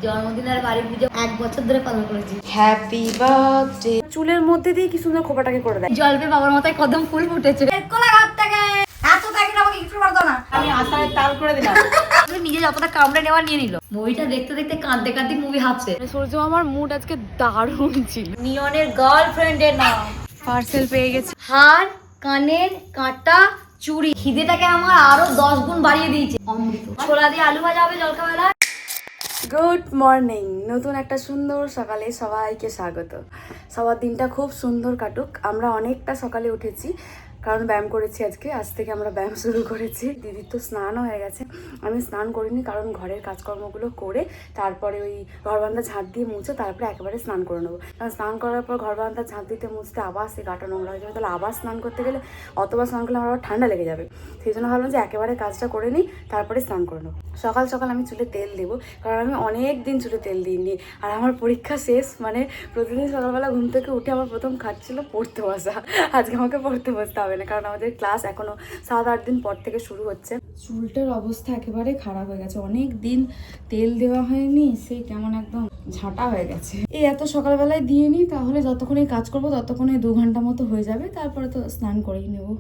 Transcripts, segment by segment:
জন্মদিনের বাড়ি পুজো 1 বছর ধরে পালন করেছি। Happy birthday. চুলের মধ্যে দিয়ে কি সুন্দর খোপাটাকে করে দেয়। জল পেয়ে বাবার মাথায় কদম ফুল ফুটেছে। কোলাঘাট থেকে এত টাকা আমাকে গিফট করতো না, আমি আশায় তাল করে দিলাম। নিজে যতটা কামড়ে নেওয়া নিয়ে নিল। মুভিটা দেখতে দেখতে কাঁদতে কাঁদতে মুভি হাসছে। সূর্য আমার মুড আজকে দারুণ ছিল। নিয়নের গার্লফ্রেন্ডের নাম। পার্সেল পেয়ে গেছি। হার, কানের কাঁটা, চুড়ি। খিদেটাকে আমার আরো 10 গুণ বাড়িয়ে দিয়েছে। অমৃত। ছোলা দিয়ে আলু ভাজা হবে জলখাবেলা। Good morning. নতুন একটা সুন্দর সকালে সবাইকে স্বাগত। সবার দিনটা খুব সুন্দর কাটুক। আমরা অনেকটা সকালে উঠেছি, কারণ ব্যায়াম করেছি আজ থেকে আমরা ব্যায়াম শুরু করেছি। দিদির তো স্নানও হয়ে গেছে, আমি স্নান করিনি, কারণ ঘরের কাজকর্মগুলো করে তারপরে ওই ঘর বারান্দা ঝাঁট দিয়ে মুছে তারপরে একেবারে স্নান করে নেবো। কারণ স্নান করার পর ঘর বারান্দা ঝাঁট দিতে মুছতে আবার সে গাটা নোংরা হয়ে যাবে, তাহলে আবার স্নান করতে গেলে অতবার স্নান করলে আমার আবার ঠান্ডা লেগে যাবে। সেই জন্য ভাবলাম যে একেবারে কাজটা করে নিই, তারপরে স্নান করে নেবো। সকাল সকাল আমি চুলে তেল দেবো, কারণ আমি অনেক দিন চুলে তেল দিইনি। আর আমার পরীক্ষা শেষ, মানে প্রতিদিন সকালবেলা ঘুম থেকে উঠে আমার প্রথম কাজ ছিল পড়তে বসা। আজকে আমাকে পড়তে বসতে হবে না, কারণ আমাদের ক্লাস এখনো 7-8 দিন পর থেকে শুরু হচ্ছে। চুলটার অবস্থা একেবারে খারাপ হয়ে গেছে, অনেক দিন তেল দেওয়া হয়নি, সেই কেমন একদম ঝাঁটা হয়ে গেছে। এই এত সকালবেলায় দিয়ে নিই, তাহলে যতক্ষণ এই কাজ করবো ততক্ষণে 2 ঘন্টা মতো হয়ে যাবে, তারপরে তো স্নান করেই নেবো।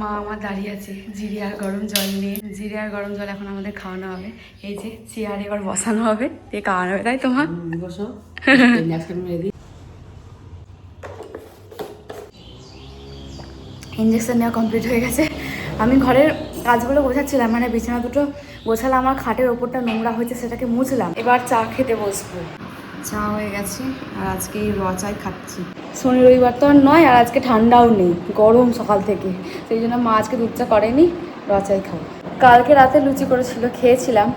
মা আমার দাঁড়িয়ে আছে জিরে আর গরম জল নিয়ে। জিরে আর গরম জল এখন আমাদের খাওয়ানো হবে। এই যে চেয়ারে এবার বসানো হবে, দিয়ে খাওয়ানো হবে, তাই তো মা? বসো। ইঞ্জেকশন নেওয়া কমপ্লিট হয়ে গেছে। আমি ঘরের কাজগুলো গোছাচ্ছিলাম, মানে বিছানা দুটো গোছালাম, আমার খাটের ওপরটা নোংরা হয়েছে সেটাকে মুছলাম। এবার চা খেতে বসবো। চা হয়ে গেছে আর আজকে এই র চাই খাচ্ছি। শনি রবিবার তো আর নয়, আর আজকে ঠান্ডাও নেই, গরম সকাল থেকে, সেই জন্য মা আজকে দুধ চা করেনি, র চাই খাবো। কালকে রাতে লুচি করেছিল, খেয়েছিলাম।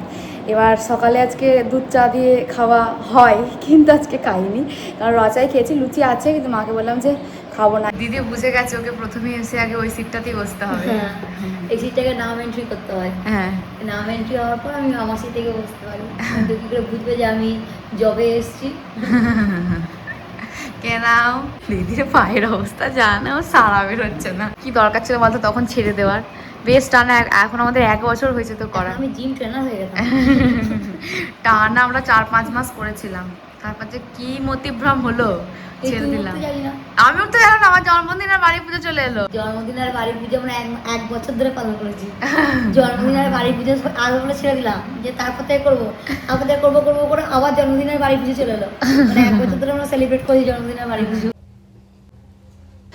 এবার সকালে আজকে দুধ চা দিয়ে খাওয়া হয়, কিন্তু আজকে খাইনি, কারণ র চাই খেয়েছি। লুচি আছে, কিন্তু মাকে বললাম যে খাবো না। দিদি বুঝে গেছে ওকে প্রথমে এসে আগে ওই সিটটাতেই বসতে হবে। এই সিটটাকে নাম এন্ট্রি করতে হয়। হ্যাঁ, নাম এন্ট্রি হওয়ার পর আমি আমার সিট থেকে বসতে পারি। তো কি করে বুঝবে যে আমি জবে এসেছি? কেনাও দিদির পায়ের অবস্থা জানো, সারা বের হচ্ছে না। কি দরকার ছিল বলতো তখন ছেড়ে দেওয়ার? বেশ টানা এখন আমাদের 1 বছর হয়েছে তো করা। আমি জিম ট্রেনার হয়ে গেলাম। টানা আমরা 4-5 মাস করেছিলাম, তারপর যে কি মতিভ্রম হলো, ছেড়ে দিলাম। আমিও তো জানো না, আমার জন্মদিন আর বাড়ি পুজো চলে এলো। জন্মদিন আর বাড়ি পুজো আমরা 1 বছর ধরে পালন করেছি। জন্মদিন আর বাড়ি পুজো আগে বলে ছেড়ে দিলাম, যে তারপর থেকে করবো, তারপর থেকে করবো করে আবার জন্মদিন আর বাড়ি পুজো চলে এলো। মানে 1 বছর ধরে আমরা সেলিব্রেট করি জন্মদিন আর বাড়ি পুজো।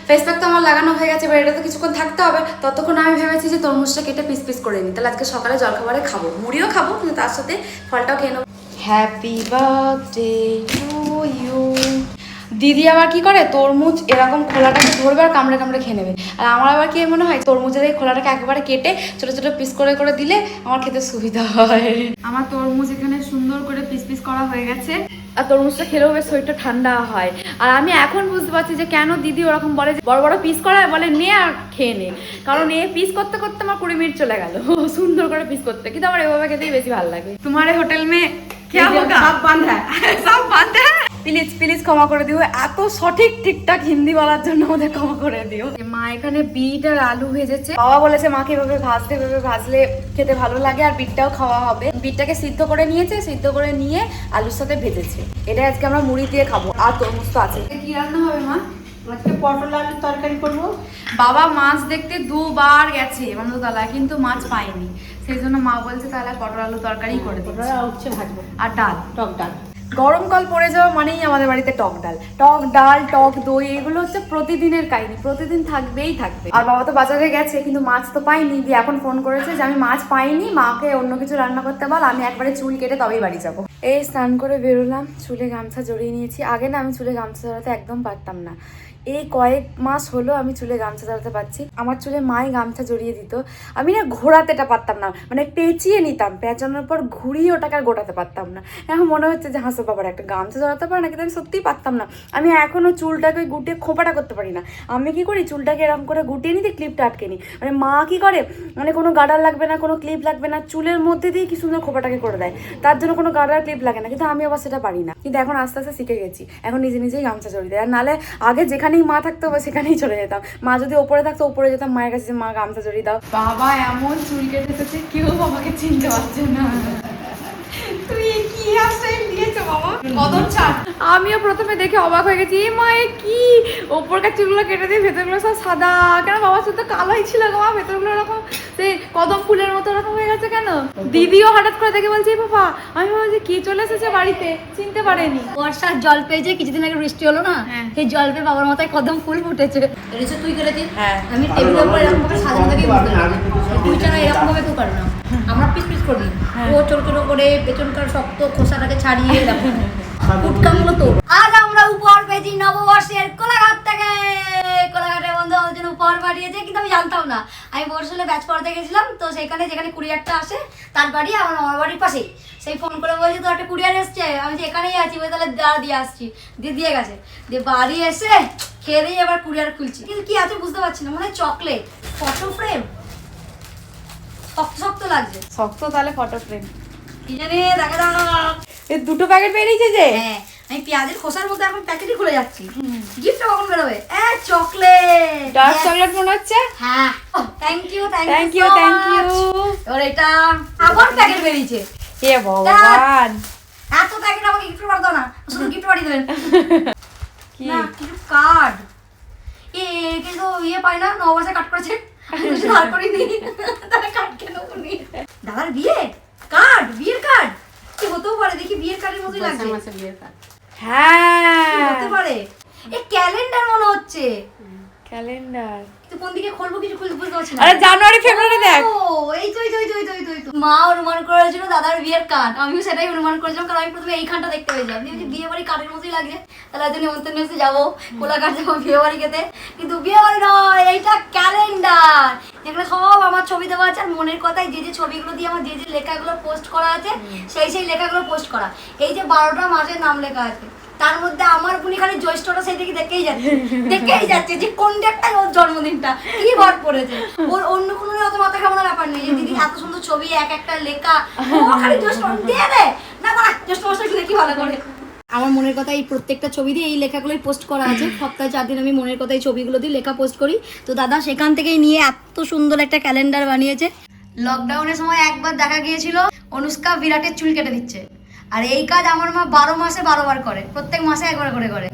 ফেস প্যাক তো আমার লাগানো হয়ে গেছে, এবার এটা তো কিছুক্ষণ থাকতে হবে। ততক্ষণ আমি ভেবেছি যে তরমুজটা কেটে পিস পিস করে নিই, তাহলে আজকে সকালে জলখাবারে খাবো, মুড়িও খাবো, কিন্তু তার সাথে ফলটাও খেয়ে নেবো। Happy birthday to you. দিদি আবার কি করে, তরমুজ এরকম খোলাটাকে ধরবে আর কামড়ে কামড়ে খেয়ে নেবে। আর আমার আবার কি মনে হয়, তরমুজের এই খোলাটাকে একেবারে কেটে ছোট ছোট পিস করে করে দিলে আমার খেতে সুবিধা হয়। আমার তরমুজ এখানে সুন্দর করে পিস পিস করা হয়ে গেছে, আর তরমুজটা খেলেও বেশ শরীরটা ঠান্ডা হয়। আর আমি এখন বুঝতে পারছি যে কেন দিদি ওরকম বলে, বড় বড় পিস করা বলে নে আর খেয়ে নে, কারণ এ পিস করতে করতে আমার 20 মিনিট চলে গেল সুন্দর করে পিস করতে। কিন্তু আমার এভাবে খেতেই বেশি ভালো লাগে। তোমার হোটেল মে সব বান্ধা প্লিজ প্লিজ ক্ষমা করে দিও, এত সঠিক ঠিকঠাক হিন্দি বলার জন্য আমাদের ক্ষমা করে দিও। মা এখানে বিট আর আলু ভেজেছে, বাবা বলেছে মাকে এভাবে ভাজতে, এভাবে ভাজলে খেতে ভালো লাগে, আর বিটটাও খাওয়া হবে। বিটটাকে সিদ্ধ করে নিয়েছে, সিদ্ধ করে নিয়ে আলুর সাথে ভেজেছে। এটা আজকে আমরা মুড়ি দিয়ে খাবো, আর তরমুজ তো আছে। কি রান্না হবে মা? আজকে পটল আলুর তরকারি করবো। বাবা মাছ দেখতে 2 বার গেছে বন্ধুতলায়, কিন্তু মাছ পাইনি, সেই জন্য মা বলছে তাহলে পটল আলু তরকারি করে দিই, উচ্ছে ভাজবো আর ডাল, টক ডাল। গরমকাল পড়ে যাওয়া মানেই আমাদের বাড়িতে টক ডাল, টক দই, এগুলো হচ্ছে প্রতিদিনের কাহিনী, প্রতিদিন থাকবেই থাকবে। আর বাবা তো বাজারে গেছে, কিন্তু মাছ তো পাইনি, দিয়ে এখন ফোন করেছে যে আমি মাছ পাইনি, মাকে অন্য কিছু রান্না করতে বল, আমি একবারে চুল কেটে তবেই বাড়ি যাবো। এই স্নান করে বেরোলাম, চুলে গামছা জড়িয়ে নিয়েছি। আগে না আমি চুলে গামছা জড়াতে একদম পারতাম না, এই কয়েক মাস হলো আমি চুলে গামছা জড়াতে পারছি। আমার চুলে মাই গামছা জড়িয়ে দিত, আমি না ঘোরাতেটা পারতাম না, মানে পেঁচিয়ে নিতাম, পেঁচানোর পর ঘুরিয়ে ওটাকে আর গোটাতে পারতাম না। এখন মনে হচ্ছে যে হাসো বাবার একটা গামছা জড়াতে পারে না, কিন্তু আমি সত্যিই পারতাম না। আমি এখনও চুলটাকে গুটিয়ে খোঁপাটা করতে পারি না। আমি কি করি, চুলটাকে এরকম করে গুটিয়ে নিতে ক্লিপটা আটকে নিই। মানে মা কি করে, মানে কোনো গার্ডার লাগবে না, কোনো ক্লিপ লাগবে না, চুলের মধ্যে দিয়ে কি সুন্দর খোঁপাটাকে করে দেয়, তার জন্য কোনো গার্ডার ক্লিপ লাগে না। কিন্তু আমি আবার সেটা পারি না, কিন্তু এখন আস্তে আস্তে শিখে গেছি, এখন নিজে নিজেই গামছা জড়িয়ে দেয়। আর নাহলে আগে যেখানেই মা থাকতো সেখানেই চলে যেতাম, মা যদি ওপরে থাকতো ওপরে যেতাম মায়ের কাছে, মা গামছা জড়িয়ে দাও। বাবা এমন চুল কেটেছে, কেউ বাবাকে চিনতে পারছে না। কদম ছাড়। আমিও প্রথমে দেখে অবাক হয়ে গেছি, এ মা এ কি, ওপরকার চুলগুলো কেটে দিয়ে ভেতরগুলো সব সাদা, কেন বাবা শুধু কালোই ছিল গো মা, ভেতরগুলো এরকম সেই কদম ফুলের মতো এরকম হয়ে গেছে কেন? দিদিও হঠাৎ করে দেখে বলছে বাবা, আমি ভাবছি কি চলে এসেছে বাড়িতে, চিনতে পারেনি। বর্ষার জল পেয়েছে, কিছুদিন আগে বৃষ্টি হলো না, সেই জল পেয়ে বাবার মাথায় কদম ফুল ফুটেছে। এসে তুই করেছিস, আমি টেবিলের উপর এরকম ভাবে সাজানো থেকে বুঝতে পারি তুই ছাড়া এরকম ভাবে কেউ পারে না। আমরা পিস পিস করি, ও ছোট ছোট করে পেছনকার শক্ত খোসাটাকে ছাড়িয়ে এরকম ফুটকাগুলো তো। আজ আমরা উপহার পেয়েছি নববর্ষের কোলাঘাট থেকে। কোলাঘাটের বন্ধু আমাদের জন্য উপহার পাঠিয়েছে, কিন্তু আমি জানতাম না। আমি বরিশালে ব্যাচ পড়াতে গেছিলাম, তো সেখানে যেখানে কুরিয়ারটা আসে তার বাড়ি আমার বাড়ির পাশেই। সেই ফোন করে বলছে তো একটা কুরিয়ার এসছে, আমি যে এখানেই আছি, বলে তাহলে দাঁড়া দিয়ে আসছি, দিয়ে গেছে। দিয়ে বাড়ি এসে খেয়ে দিয়ে আবার কুরিয়ার খুলছি, কিন্তু কি আছে বুঝতে পারছি না, মনে হয় চকলেট, ফটো ফ্রেম, শক্ত শক্ত লাগছে। শক্ত তাহলে ফটো ফ্রেম কি জানি দেখা দাও না। এই দুটো প্যাকেট বেরিয়েছে যে। হ্যাঁ, আমি পেঁয়াজের খোসার মধ্যে এখন প্যাকেটই খুলে যাচ্ছি। গিফটটা কখন বেরোবে? চকলেট, ডার্ক চকলেট মনে হচ্ছে। হ্যাঁ, thank you thank you thank you. এবার এটা আবার প্যাকেট বেরিয়েছে। হে ভগবান, এত প্যাকেট আমাকে গিফট পাঠাতো না, শুধু গিফট পাঠিয়ে দেবেন। কি না, কিছু কার্ড, কিন্তু ইয়ে পাই না, নববর্ষে কাট করেছে, আমি কিছু ধার করিনি, তাহলে কার্ড কেন করি? দাদার বিয়ে কার্ড, বিয়ের কার্ড কি হতেও পারে, দেখি বিয়ের কার্ডের মতোই লাগছে। হ্যাঁ হতে পারে, এই ক্যালেন্ডার মনে হচ্ছে। ক্যালেন্ডার, কিন্তু কোন দিকে খুলবো কিছু বুঝতে পারছি না। আরে জানুয়ারি ফেব্রুয়ারি দেখ। ও এই তো মা অনুমান করেছিল দাদার বিয়ের কার্ড, আমিও সেটাই অনুমান করেছিলাম, কারণ আমি প্রথমে এইখানটা দেখতে পেয়েছিলাম, বিয়ে বাড়ি কার্ডের মতোই লাগছে, তাহলে হয়তো নিমন্ত্রণ এসে যাবো, কোলাঘাট যাবো বিয়ে বাড়ি খেতে। কিন্তু বিয়ে বাড়ি নয়, এইটা ক্যালেন্ডার, যেখানে সব আমার ছবি দেওয়া আছে, আর মনের কথায় যে ছবিগুলো দিয়ে আমার যে লেখাগুলো পোস্ট করা আছে, সেই লেখাগুলো পোস্ট করা। এই যে 12টা মাসের নাম লেখা আছে, তার মধ্যে আমার বুনি খালি জ্যৈষ্ঠটা সেই দিকে দেখেই যাচ্ছে যে কোন ডেটটাই ওর জন্মদিনটা কি ভর পড়েছে। ওর অন্য কোনো অত মাথা খামানোর ব্যাপার নেই, যে দিদি এত সুন্দর ছবি, এক একটা লেখা, ও খালি জ্যৈষ্ঠ দিয়ে দে না, জ্যৈষ্ঠ মাসটা একটু দেখি ভালো করে। আমার মনের কথা এই প্রত্যেকটা ছবি দিয়ে এই লেখাগুলোই পোস্ট করা আছে, সপ্তাহে 4 দিন আমি মনের কথা এই ছবিগুলো দিয়ে লেখা পোস্ট করি। তো দাদা সেখান থেকেই নিয়ে এত সুন্দর একটা ক্যালেন্ডার বানিয়েছে। লকডাউনের সময় একবার দেখা গিয়েছিল অনুষ্কা বিরাটের চুল কেটে দিচ্ছে, আর এই কাজ আমার মা 12 মাসে 12 বার করে, প্রত্যেক মাসে একবার করে করে,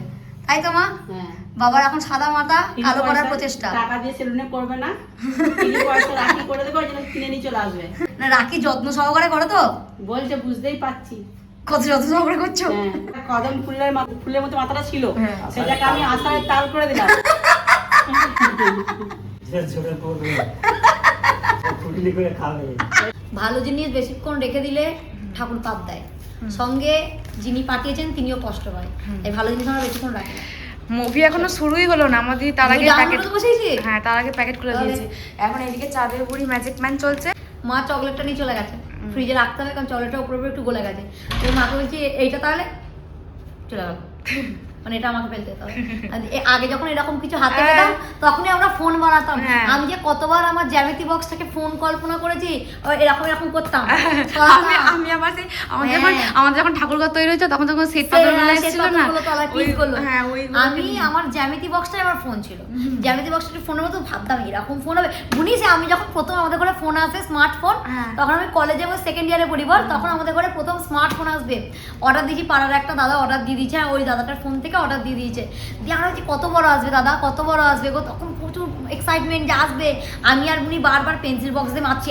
তাই তো মা? বাবার এখন সাদা মাথা কালো করার প্রচেষ্টা। টাকা দিয়ে সেলুনে করবে না, তিনি পয়সা রাখি করে দেবে, ওই জন্য কিনে নিয়ে চলে আসবে। না, রাখি যত্ন সহকারে করো তো? বলছে বুঝতেই পাচ্ছি। কত যত্ন সহকারে করছো? কদম ফুলের মতো মাথাটা ছিল, সেটাকে আমি আশায় তাল করে দিলাম। ভালো জিনিস বেশিক্ষণ রেখে দিলে ঠাকুর পাপ দেয়, সঙ্গে যিনি পাঠিয়েছেন তিনিও কষ্ট পায়, এই ভালো জিনিস আমরা বেশিক্ষণ রাখি না। মুভি এখনো শুরুই হলো না, আমাদের তার আগে প্যাকেট বসেছি। হ্যাঁ তার আগে প্যাকেট খুলে দিয়েছি। এখন এদিকে চাঁদের বুড়ি ম্যাজিক ম্যান চলছে। মা চকলেটটা নিয়ে চলে গেছে, ফ্রিজে রাখতে হবে, কারণ চকলেটটা উপরে উপরে একটু গলে গেছে। তো মাকে বলছি এইটা তাহলে চলে গেল, মানে এটা আমাকে ফেলতে হবে। আগে যখন এরকম কিছু হাতে পেতাম তখনই আমরা ফোন বানাতাম, আমি যে কতবার আমার জ্যামিতি বক্স থেকে ফোন কল্পনা করেছি, এরকম করতাম। আমি আবার সেই আমাদের যখন ঠাকুরঘর তৈরি হয়েছে তখন সেট পাথরগুলো এসেছিল না, আমি আমার জ্যামিতি বক্সটাই আমার ফোন ছিল, জ্যামিতি বক্সটা ফোনের মতো ভাবতাম এরকম ফোন হবে। বুঝিস আমি যখন প্রথম আমাদের ঘরে ফোন আসে স্মার্টফোন, তখন আমি কলেজে সেকেন্ড ইয়ারে পড়ি, বল তখন আমাদের ঘরে প্রথম স্মার্টফোন আসবে, অর্ডার দিয়েছি, পাড়ার একটা দাদা অর্ডার দিয়ে দিয়েছে, ওই দাদাটার ফোন থেকে অর্ডার দিয়ে দিয়েছে। দিয়ে আমরা কত বড় আসবে দাদা, কত বড় আসবে গো, তখন প্রচুর এক্সাইটমেন্ট যে আসবে। আমি আর উনি বারবার পেন্সিল বক্স দিয়ে মারছি,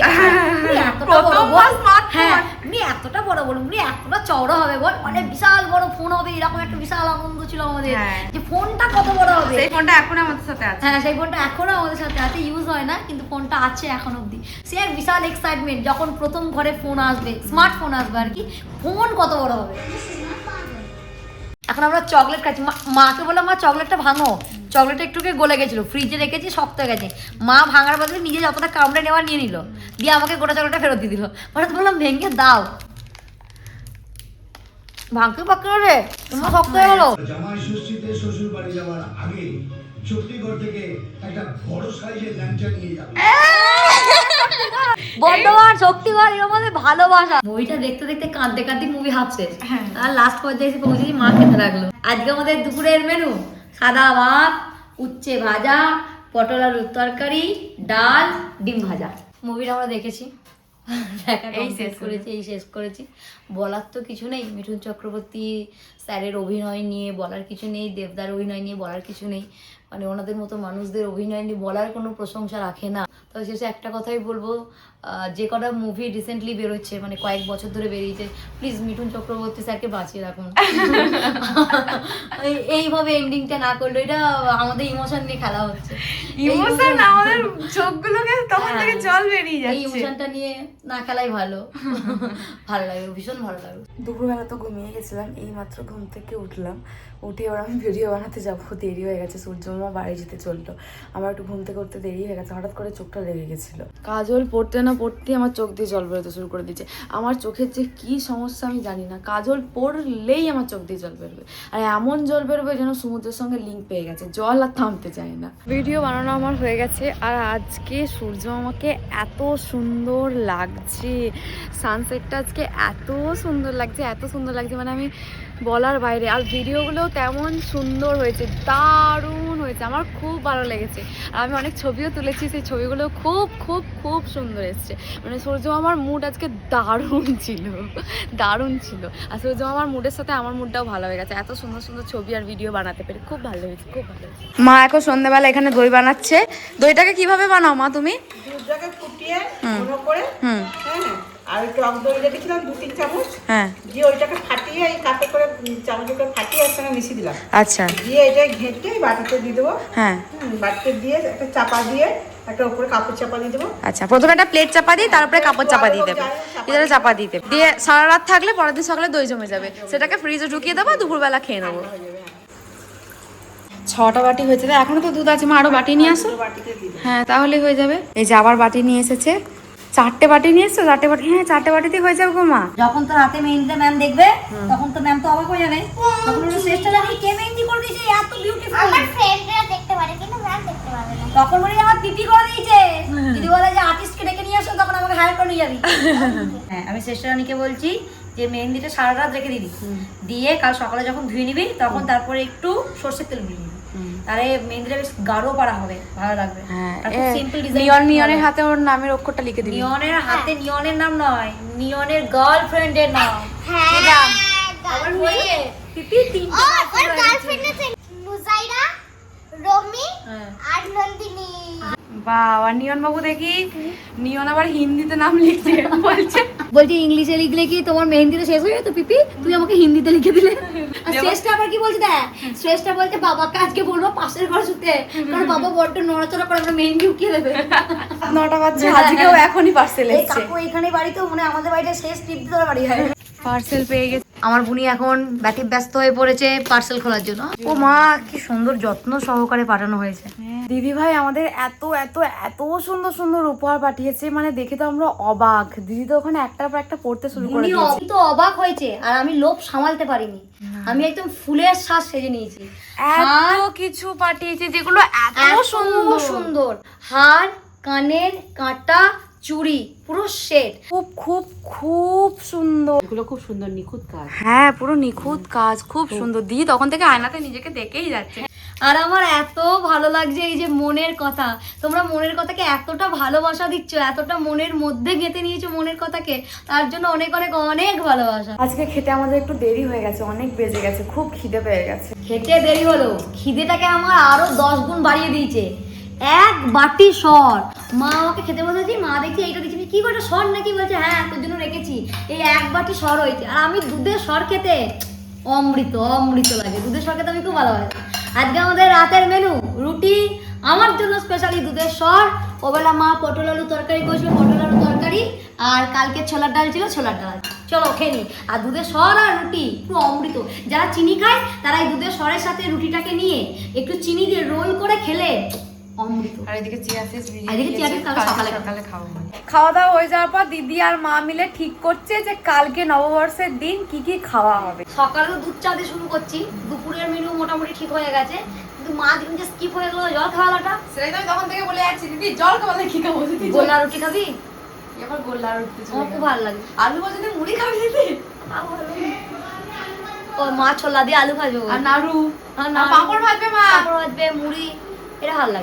এতটা বড় বল, হ্যাঁ উনি এতটা বড় বল, উনি এতটা চওড়া হবে বল, মানে বিশাল বড় ফোন হবে, এরকম একটা বিশাল আনন্দ ছিল আমাদের যে ফোনটা কত বড় হবে। সেই ফোনটা এখন আমাদের সাথে আছে। হ্যাঁ সেই ফোনটা এখনো আমাদের সাথে আছে, ইউজ হয় না কিন্তু ফোনটা আছে এখন অবধি। সে এক বিশাল এক্সাইটমেন্ট যখন প্রথম ঘরে ফোন আসবে, স্মার্টফোন আসবে আর কি, ফোন কত বড় হবে। এখন আমরা চকলেট খাচ্ছি, মাকে বললাম মা চকলেটটা ভাঙো, চকলেটটা একটুকে গলে গেছিলো, ফ্রিজে রেখেছি শক্ত হয়ে গেছে, মা ভাঙার বদলে নিজে যতটা কামড়ে নেওয়া নিয়ে নিল, দিয়ে আমাকে গোটা চকলেটটা ফেরত দিয়ে দিল। হঠাৎ বললাম ভেঙে দাও, ভাঙতে পারছো রে, তোমার শক্ত হয়ে গেলো। জামাই ষষ্ঠীতে শ্বশুর বাড়ি যাওয়ার আগে শক্তিগড় থেকে একটা বড় সাইজের ল্যাংচা নিয়ে যাবে। বর্ধমান শক্তিগড় এর মধ্যে ভালোবাসা। মুভিটা দেখতে দেখতে কাঁদতে কাঁদতে মুভি হাফ শেষ, আর লাস্ট পর্যায়ে এসে পৌঁছেছি, মা খেতে লাগলো। আজকে আমাদের দুপুরের মেনু সাদা ভাত, উচ্ছে ভাজা, পটল আলুর তরকারি, ডাল, ডিম ভাজা। মুভিটা আমরা দেখেছি, দেখা এই শেষ শেষ করেছি, এই শেষ করেছি। বলার তো কিছু নেই, মিঠুন চক্রবর্তী স্যারের অভিনয় নিয়ে বলার কিছু নেই, দেবদার অভিনয় নিয়ে বলার কিছু নেই, মানে ওনাদের মতো মানুষদের অভিনয় নিয়ে বলার কোনো প্রশংসা রাখে না। তবে শেষে একটা কথাই বলবো, যে কটা মুভি রিসেন্টলি বেরোচ্ছে, মানে কয়েক বছর ধরে বেরিয়েছে, প্লিজ মিঠুন চক্রবর্তী স্যারকে বাঁচিয়ে রাখুন। এইভাবে এন্ডিংটা না করলে, এটা আমাদের ইমোশন নিয়ে খেলা হচ্ছে। ইমোশন আমাদের চোখগুলোকে তখন থেকে জল বেরিয়ে এই যাচ্ছে। ইমোশনটা নিয়ে না খেলাই ভালো। ভালো লাগে, ভীষণ ভালো লাগে। দুপুরবেলা তো ঘুমিয়ে গেছিলাম, এই মাত্র ঘুম থেকে উঠলাম, উঠে এবার আমি ভিডিও বানাতে যাবো, দেরি হয়ে গেছে, সূর্যমামা বাড়ি যেতে চললো, আমার একটু ঘুম থেকে উঠতে দেরি হয়ে গেছে, হঠাৎ করে চোখটা লেগে গেছিলো। কাজল পড়তে না পড়তেই আমার চোখ দিয়ে জল বেরোতে শুরু করে দিচ্ছে। আমার চোখের যে কি সমস্যা আমি জানি না, কাজল পড়লেই আমার চোখ দিয়ে জল বেরোবে, আর এমন জল বেরোবে যেন সমুদ্রের সঙ্গে লিঙ্ক পেয়ে গেছে, জল আর থামতে চায় না। ভিডিও বানানো আমার হয়ে গেছে, আর আজকে সূর্য আমাকে এত সুন্দর লাগছে, সানসেটটা আজকে এত সুন্দর লাগছে, এত সুন্দর লাগছে, মানে আমি বলার বাইরে। আর ভিডিওগুলোও তেমন সুন্দর হয়েছে, দারুণ হয়েছে, আমার খুব ভালো লেগেছে। আর আমি অনেক ছবিও তুলেছি, সেই ছবিগুলো খুব খুব খুব সুন্দর এসছে। মানে সূর্য আমার মুড আজকে দারুণ ছিল, দারুণ ছিল। আর সূর্য আমার মুডের সাথে আমার মুডটাও ভালো হয়ে গেছে, এত সুন্দর সুন্দর ছবি আর ভিডিও বানাতে পেরে খুব ভালো হয়েছে, খুব ভালো হয়েছে। মা এখন সন্ধ্যাবেলা এখানে দই বানাচ্ছে। দইটাকে কিভাবে বানাও মা তুমি? দুধটাকে ফুটিয়ে ঘন করে, হ্যাঁ, আর একটু টক দই রেখেছিলাম 2-3 চামচ, হ্যাঁ, দিয়ে ওইটাকে ফাটিয়ে এই কাপে করে চামচে করে ফাটিয়ে এর সঙ্গে মিশিয়ে দিলাম। আচ্ছা, দিয়ে এটা ঘেঁটে বাটিতে দিয়ে দেবো, হ্যাঁ, বাটিতে দিয়ে একটা চাপা দিয়ে একটা উপরে কাপড় চাপা দিয়ে দেবো। আচ্ছা, প্রথমে একটা প্লেট চাপা দিই, তারপরে কাপড় চাপা দিয়ে দেবে, এটারে চাপা দিতে দিয়ে সারা রাত থাকলে পরের দিন সকালে দই জমে যাবে, সেটাকে ফ্রিজে ঢুকিয়ে দেবো, দুপুরবেলা খেয়ে নেবো। 6টা বাটি হয়েছে, এখনো তো দুধ আছে, মা আরো বাটি নিয়ে আসো। বাটিতে দিয়ে দেবো। হ্যাঁ, তাহলেই হয়ে যাবে। এই যে আবার বাটি নিয়ে এসেছে, 4টে বাটি নিয়ে এসছো, 4টে বাটি, হ্যাঁ 4টে বাটিতেই হয়ে যাবে গো মা। যখন তো রাতে মেহেন্দিটা ম্যাম দেখবে, তখন তো ম্যাম তো অবাক হয়ে যাবে, তখন ওরা চেষ্টা জানি কে মেহেন্দি করে দিয়েছে এত বিউটিফুল। আমার ফ্রেন্ডরা দেখতে পারে কিন্তু ম্যাম দেখতে পারে না। তখন বলি আমার পিপি করে দিয়েছে, যদি বলে যে আর্টিস্টকে ডেকে নিয়ে আসো, তখন আমাকে হায়ার করে নিয়ে যাবি। হ্যাঁ, আমি শ্রেষ্ঠ রানীকে বলছি যে মেহেন্দিটা সারা রাত রেখে দিবি, দিয়ে কাল সকালে যখন ধুয়ে নিবি, তখন তারপরে একটু সর্ষের তেল দিয়ে নিবি, তাহলে মেহেন্দিটা বেশ গাঢ় পাড়া হবে, ভালো লাগবে। আর খুব সিম্পল ডিজাইন। নিয়নের হাতে ওর নামের অক্ষরটা লিখে দিবি। নিয়নের হাতে, নিয়নের নাম নয়, নিয়নের গার্লফ্রেন্ডের নাম। হ্যাঁ আবার বলছে পিপি তিনটে ওর গার্লফ্রেন্ড আছে নুজাইরা, রমি হ্যাঁ। আর নন্দিনী। বাবা, নিয়ন বাবু দেখি নিয়ন আবার হিন্দিতে নাম লিখছে, বলছে বলছি ইংলিশে লিখলে কি তোমার মেহেন্দিটা শেষ হয়ে যেত পিপি, তুই আমাকে হিন্দিতে লিখে দিলে। আর শ্রেষ্ঠা আবার কি বলছে দেখ, শ্রেষ্ঠা বলছে বাবাকে আজকে বলবো পাশের ঘর শুতে, কারণ বাবা বড্ড নড়াচড়া করে, আমরা মেহেন্দি উঠিয়ে দেবে। 9টা বাজছে, আজকেও এখনই পার্সেল এই এসেছে। কাকু এখানে বাড়ি তো, মানে আমাদের বাড়িটা শেষ টিপ দিয়ে বাড়ি হয়। পার্সেল পেয়ে গেছে। আমার বুনি এখন ব্যস্ত হয়ে পড়েছে পার্সেল খোলার জন্য। ও মা, কি সুন্দর যত্ন সহকারে পাঠানো হয়েছে। দিদি ভাই আমাদের এত এত এত সুন্দর সুন্দর উপহার পাঠিয়েছে, মানে দেখে তো আমরা অবাক। দিদি তো ওখানে একটার পর একটা পড়তে শুরু করে বুনি দিয়েছে। তো অবাক হয়েছে, আর আমি লোভ সামালতে পারিনি, আমি একদম ফুলের শ্বাস সেজে নিয়েছি। এত কিছু পাঠিয়েছে যেগুলো এত সুন্দর সুন্দর হার, কানের কাঁটা, চুড়ি, পুরো সেট। খুব খুব খুব সুন্দর, এগুলো খুব সুন্দর নিখুঁত কাজ। হ্যাঁ পুরো নিখুঁত কাজ, খুব সুন্দর। দিদি তখন থেকে আয়নাতে নিজেকে দেখেই যাচ্ছে। আর আমার এত ভালো লাগছে এই যে মনের কথা, তোমরা মনের কথাকে এতটা ভালোবাসা দিচ্ছ, এতটা মনের মধ্যে গেঁথে নিয়েছো মনের কথাকে, তার জন্য অনেক অনেক অনেক ভালোবাসা। আজকে খেতে আমাদের একটু দেরি হয়ে গেছে, অনেক বেজে গেছে, খুব খিদে পেয়ে গেছে। খেতে দেরি হলো, খিদেটাকে আমার আরো 10 গুণ বাড়িয়ে দিয়েছে। 1 বাটি সর, মা আমাকে খেতে বলেছি, মা দেখছি এইটা দিচ্ছি, কি করে সর নাকি, বলছে হ্যাঁ তোর জন্য রেখেছি। এই 1 বাটি সর হয়েছে, আর আমি দুধের সর খেতে অমৃত অমৃত লাগে, দুধের সর খেতে আমি খুব ভালোবাসি। আজকে আমাদের রাতের মেনু রুটি, আমার জন্য স্পেশালি দুধের সর, ওবেলা মা পটল আলু তরকারি করেছিল, পটল আলু তরকারি, আর কালকে ছোলার ডাল ছিল, ছোলার ডাল, চলো খেয়ে নি। আর দুধের সর আর রুটি পুরো অমৃত। যারা চিনি খায় তারা এই দুধের সরের সাথে রুটিটাকে নিয়ে একটু চিনি দিয়ে রোল করে খেলে অমৃত। আর এদিকে চিয়া সিডস এদিকে চিয়া সিডস কালকে সকালে খাবো। খাওয়া দাওয়া হয়ে যাওয়ার পর দিদি আর মা মিলে ঠিক করছে যে কালকে নববর্ষের দিন কি কি খাওয়া হবে। সকালেও দুধ চা দিয়ে শুরু করছি, দুপুরের মেনু মোটামুটি ঠিক হয়ে গেছে, কিন্তু মা দিন যে স্কিপ হয়ে গেল জল খাওয়াটা। সেটাই তো আমি তখন থেকে বলে যাচ্ছি, দিদি জল খাওয়ালে কি খাবো, দিদি গোলা রুটি খাবি? এবার গোল্লা রুটি আমার খুব ভালো লাগে। আলু ভাজা মুড়ি খাবি দিদি? ও মা ছোলা দিয়ে আলু ভাজবো, আর নাড়ু আর পাঁপড় ভাজবে মা। পাঁপড় ভাজবে, মুড়ি, এটা ভালো লাগে।